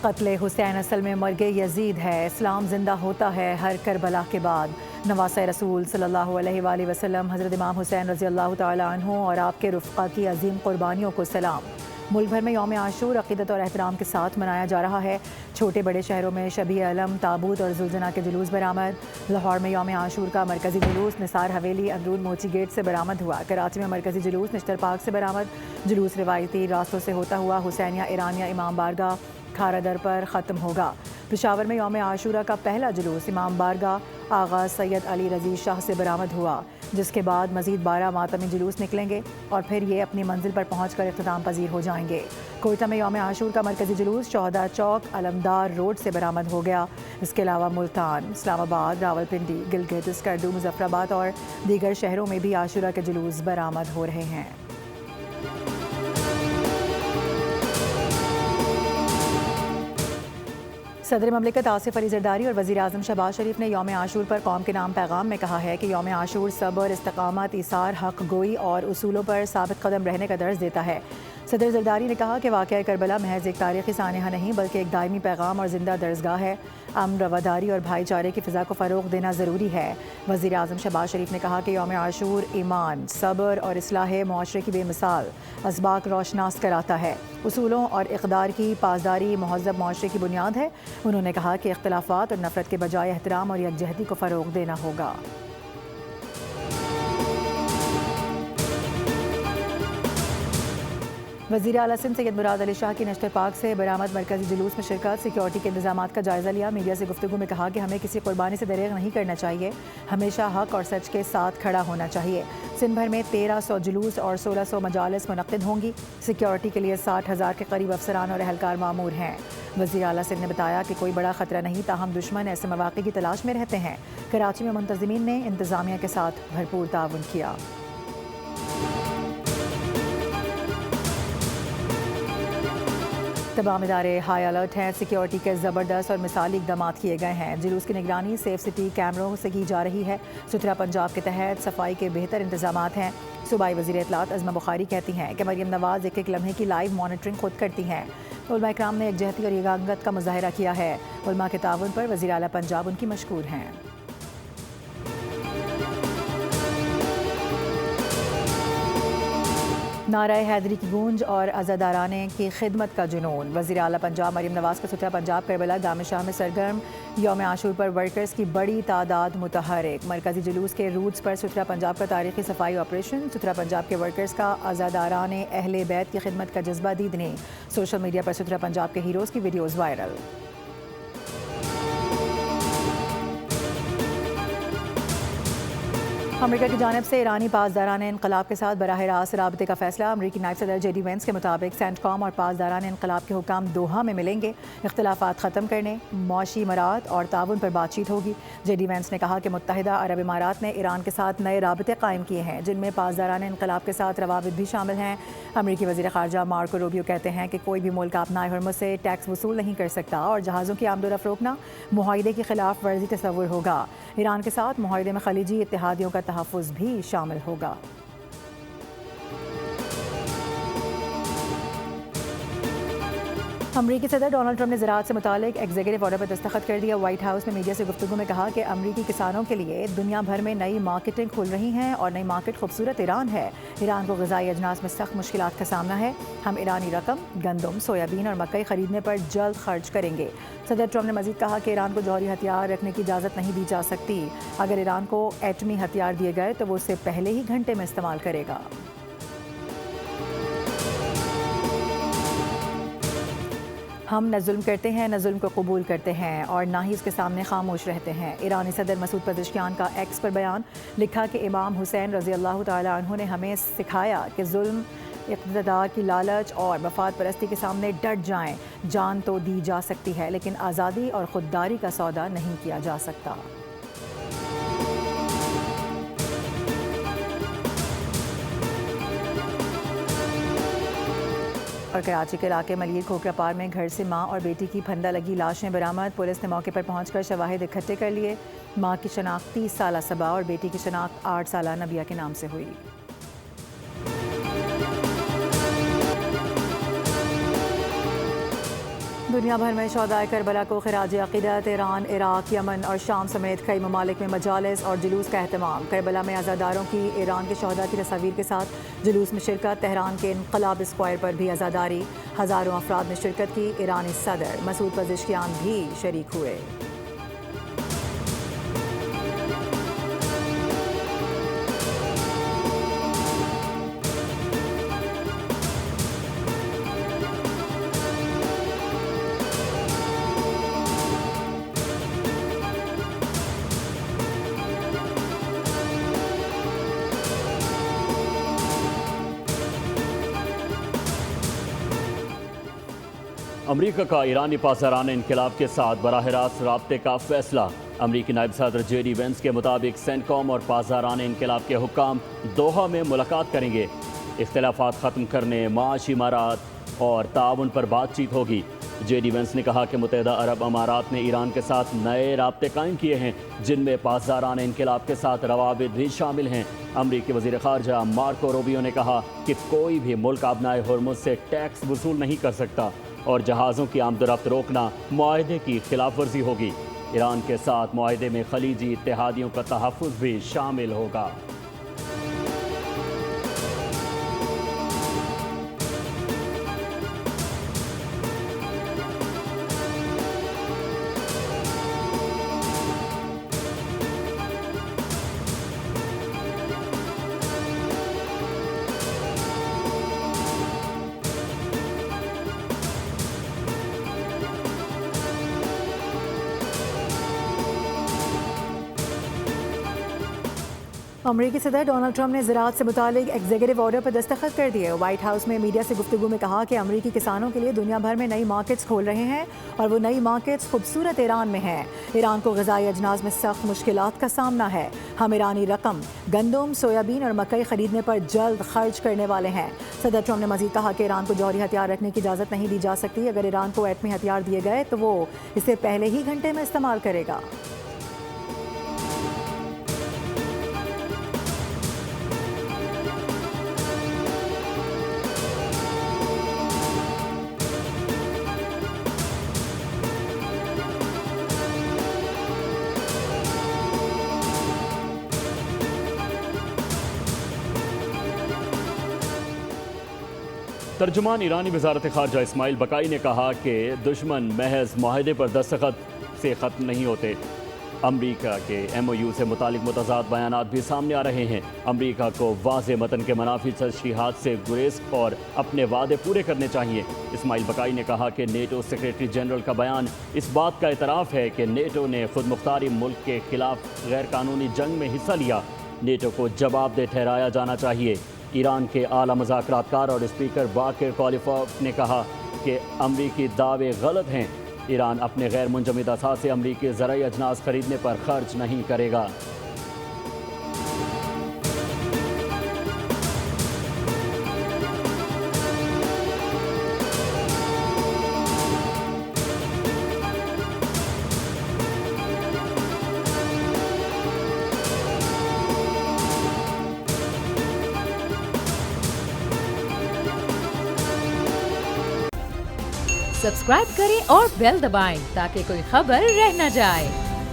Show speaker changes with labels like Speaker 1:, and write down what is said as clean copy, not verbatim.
Speaker 1: قتل حسین اصل میں مرگ یزید ہے، اسلام زندہ ہوتا ہے ہر کربلا کے بعد۔ نواسۂ رسول صلی اللہ علیہ وآلہ وسلم حضرت امام حسین رضی اللہ تعالیٰ عنہ اور آپ کے رفقا کی عظیم قربانیوں کو سلام۔ ملک بھر میں یوم عاشور عقیدت اور احترام کے ساتھ منایا جا رہا ہے۔ چھوٹے بڑے شہروں میں شبیہ علم، تابوت اور زلزلہ کے جلوس برآمد۔ لاہور میں یوم عاشور کا مرکزی جلوس نثار حویلی اندرون موچی گیٹ سے برآمد ہوا۔ کراچی میں مرکزی جلوس نشتر پارک سے برآمد۔ جلوس روایتی راستوں سے ہوتا ہوا حسینیہ ایرانیہ امام بارگاہ کھارا در پر ختم ہوگا۔ پشاور میں یوم عاشورہ کا پہلا جلوس امام بارگاہ آغا سید علی رضی شاہ سے برآمد ہوا، جس کے بعد مزید 12 ماتمی جلوس نکلیں گے اور پھر یہ اپنی منزل پر پہنچ کر اختتام پذیر ہو جائیں گے۔ کوئٹہ میں یوم عاشور کا مرکزی جلوس شہداء چوک علمدار روڈ سے برآمد ہو گیا۔ اس کے علاوہ ملتان، اسلام آباد، راولپنڈی، گلگت، اسکردو، مظفر آباد اور دیگر شہروں میں بھی عاشورہ کے جلوس برآمد ہو رہے ہیں۔ صدر مملکت آصف علی زرداری اور وزیر اعظم شہباز شریف نے یوم عاشور پر قوم کے نام پیغام میں کہا ہے کہ یوم عاشور صبر، استقامت، ایثار، حق گوئی اور اصولوں پر ثابت قدم رہنے کا درس دیتا ہے۔ صدر زرداری نے کہا کہ واقعہ کربلا محض ایک تاریخی سانحہ نہیں بلکہ ایک دائمی پیغام اور زندہ درسگاہ ہے۔ امن، رواداری اور بھائی چارے کی فضا کو فروغ دینا ضروری ہے۔ وزیر اعظم شہباز شریف نے کہا کہ یوم عاشور ایمان، صبر اور اصلاح معاشرے کی بے مثال اسباق روشناس کراتا ہے۔ اصولوں اور اقدار کی پاسداری مہذب معاشرے کی بنیاد ہے۔ انہوں نے کہا کہ اختلافات اور نفرت کے بجائے احترام اور یکجہتی کو فروغ دینا ہوگا۔ وزیر اعلیٰ سندھ سید مراد علی شاہ کی نشتر پارک سے برآمد مرکزی جلوس میں شرکت۔ سیکیورٹی کے انتظامات کا جائزہ لیا۔ میڈیا سے گفتگو میں کہا کہ ہمیں کسی قربانی سے دریغ نہیں کرنا چاہیے، ہمیشہ حق اور سچ کے ساتھ کھڑا ہونا چاہیے۔ سندھ بھر میں 1300 جلوس اور 1600 مجالس منعقد ہوں گی۔ سیکیورٹی کے لیے 60,000 کے قریب افسران اور اہلکار مامور ہیں۔ وزیر اعلیٰ سندھ نے بتایا کہ کوئی بڑا خطرہ نہیں، تاہم دشمن ایسے مواقع کی تلاش میں رہتے ہیں۔ کراچی میں منتظمین نے انتظامیہ کے ساتھ بھرپور تعاون کیا۔ تمام ادارے ہائی الرٹ ہیں۔ سیکیورٹی کے زبردست اور مثالی اقدامات کیے گئے ہیں۔ جلوس کی نگرانی سیف سٹی کیمروں سے کی جا رہی ہے۔ ستھرا پنجاب کے تحت صفائی کے بہتر انتظامات ہیں۔ صوبائی وزیر اطلاعات عظمہ بخاری کہتی ہیں کہ مریم نواز ایک ایک لمحے کی لائیو مانیٹرنگ خود کرتی ہیں۔ علماء کرام نے یکجہتی اور یگانگت کا مظاہرہ کیا ہے۔ علماء کے تعاون پر وزیر اعلیٰ پنجاب ان کی مشکور ہیں۔ نعرہ حیدری کی گونج اور عزادارانے کی خدمت کا جنون۔ وزیر اعلیٰ پنجاب مریم نواز کا ستھرا پنجاب کربلا جامع شاہ میں سرگرم۔ یوم عاشور پر ورکرز کی بڑی تعداد متحرک۔ مرکزی جلوس کے روٹس پر ستھرا پنجاب کا تاریخی صفائی آپریشن۔ ستھرا پنجاب کے ورکرز کا عزادارانے اہل بیت کی خدمت کا جذبہ دیدنی۔ سوشل میڈیا پر ستھرا پنجاب کے ہیروز کی ویڈیوز وائرل۔ امریکہ کی جانب سے ایرانی پاسداران انقلاب کے ساتھ براہ راست رابطے کا فیصلہ۔ امریکی نائب صدر جے ڈی وینس کے مطابق سینٹ کام اور پاسداران انقلاب کے حکام دوحہ میں ملیں گے۔ اختلافات ختم کرنے، معاشی امارات اور تعاون پر بات چیت ہوگی۔ جے ڈی وینس نے کہا کہ متحدہ عرب امارات نے ایران کے ساتھ نئے رابطے قائم کیے ہیں، جن میں پاسداران انقلاب کے ساتھ روابط بھی شامل ہیں۔ امریکی وزیر خارجہ مارکو روبیو کہتے ہیں کہ کوئی بھی ملک اپنائے حرمت سے ٹیکس وصول نہیں کر سکتا اور جہازوں کی آمد و رفت روکنا معاہدے کی خلاف ورزی تصور ہوگا۔ ایران کے ساتھ معاہدے میں خلیجی اتحادیوں کا تحفظ بھی شامل ہوگا۔ امریکی صدر ڈونلڈ ٹرمپ نے زراعت سے متعلق ایگزیکٹو آرڈر پر دستخط کر دیا۔ وائٹ ہاؤس میں میڈیا سے گفتگو میں کہا کہ امریکی کسانوں کے لیے دنیا بھر میں نئی مارکیٹیں کھل رہی ہیں اور نئی مارکیٹ خوبصورت ایران ہے۔ ایران کو غذائی اجناس میں سخت مشکلات کا سامنا ہے۔ ہم ایرانی رقم، گندم، سویابین اور مکئی خریدنے پر جلد خرچ کریں گے۔ صدر ٹرمپ نے مزید کہا کہ ایران کو جوہری ہتھیار رکھنے کی اجازت نہیں دی جا سکتی۔ اگر ایران کو ایٹمی ہتھیار دیے گئے تو وہ اسے پہلے ہی گھنٹے میں استعمال کرے گا۔ ہم نہ ظلم کرتے ہیں، نہ ظلم کو قبول کرتے ہیں اور نہ ہی اس کے سامنے خاموش رہتے ہیں۔ ایرانی صدر مسعود پزشکیان کا ایکس پر بیان، لکھا کہ امام حسین رضی اللہ تعالیٰ عنہ نے ہمیں سکھایا کہ ظلم، اقتدار کی لالچ اور مفاد پرستی کے سامنے ڈٹ جائیں۔ جان تو دی جا سکتی ہے لیکن آزادی اور خودداری کا سودا نہیں کیا جا سکتا۔ اور کراچی کے علاقے ملیر کھوکھرا پار میں گھر سے ماں اور بیٹی کی پھندہ لگی لاشیں برآمد۔ پولیس نے موقع پر پہنچ کر شواہد اکٹھے کر لیے۔ ماں کی شناخت 30 سالہ صبا اور بیٹی کی شناخت 8 سالہ نبیہ کے نام سے ہوئی۔ دنیا بھر میں شہدائے کربلا کو خراج عقیدت، ایران، عراق، یمن اور شام سمیت کئی ممالک میں مجالس اور جلوس کا اہتمام۔ کربلا میں عزاداروں کی ایران کے شہداء کی تصاویر کے ساتھ جلوس میں شرکت۔ تہران کے انقلاب اسکوائر پر بھی عزاداری، ہزاروں افراد نے شرکت کی۔ ایرانی صدر مسعود پزشکیان بھی شریک ہوئے۔
Speaker 2: امریکہ کا ایرانی پاسداران انقلاب کے ساتھ براہ راست رابطے کا فیصلہ۔ امریکی نائب صدر جے ڈی وینس کے مطابق سینٹکام اور پاسداران انقلاب کے حکام دوحہ میں ملاقات کریں گے۔ اختلافات ختم کرنے، معاشی امارات اور تعاون پر بات چیت ہوگی۔ جے ڈی وینس نے کہا کہ متحدہ عرب امارات نے ایران کے ساتھ نئے رابطے قائم کیے ہیں، جن میں پاسداران انقلاب کے ساتھ روابط بھی شامل ہیں۔ امریکی وزیر خارجہ مارکو روبیو نے کہا کہ کوئی بھی ملک آبنائے ہرمز سے ٹیکس وصول نہیں کر سکتا اور جہازوں کی آمد و رفت روکنا معاہدے کی خلاف ورزی ہوگی۔ ایران کے ساتھ معاہدے میں خلیجی اتحادیوں کا تحفظ بھی شامل ہوگا۔
Speaker 1: امریکی صدر ڈونلڈ ٹرمپ نے زراعت سے متعلق ایگزیکٹو آرڈر پر دستخط کر دیے۔ وائٹ ہاؤس میں میڈیا سے گفتگو میں کہا کہ امریکی کسانوں کے لیے دنیا بھر میں نئی مارکیٹس کھول رہے ہیں اور وہ نئی مارکیٹس خوبصورت ایران میں ہیں۔ ایران کو غذائی اجناس میں سخت مشکلات کا سامنا ہے۔ ہم ایرانی رقم گندم، سویابین اور مکئی خریدنے پر جلد خرچ کرنے والے ہیں۔ صدر ٹرمپ نے مزید کہا کہ ایران کو جوہری ہتھیار رکھنے کی اجازت نہیں دی جا سکتی۔ اگر ایران کو ایٹمی ہتھیار دیے گئے تو وہ اسے پہلے ہی گھنٹے میں استعمال کرے گا۔
Speaker 2: ترجمان ایرانی وزارت خارجہ اسماعیل بقائی نے کہا کہ دشمن محض معاہدے پر دستخط سے ختم نہیں ہوتے۔ امریکہ کے ایم او یو سے متعلق متضاد بیانات بھی سامنے آ رہے ہیں۔ امریکہ کو واضح متن کے منافی تشریحات سے گریز اور اپنے وعدے پورے کرنے چاہیے۔ اسماعیل بقائی نے کہا کہ نیٹو سیکریٹری جنرل کا بیان اس بات کا اعتراف ہے کہ نیٹو نے خود مختاری ملک کے خلاف غیر قانونی جنگ میں حصہ لیا۔ نیٹو کو جواب دہ ٹھہرایا جانا چاہیے۔ ایران کے اعلیٰ مذاکرات کار اور اسپیکر باقر کالیباف نے کہا کہ امریکی دعوے غلط ہیں۔ ایران اپنے غیر منجمد اثاثے امریکی زرعی اجناس خریدنے پر خرچ نہیں کرے گا۔
Speaker 3: سبسکرائب کریں اور بیل دبائیں تاکہ کوئی خبر رہ نہ جائے۔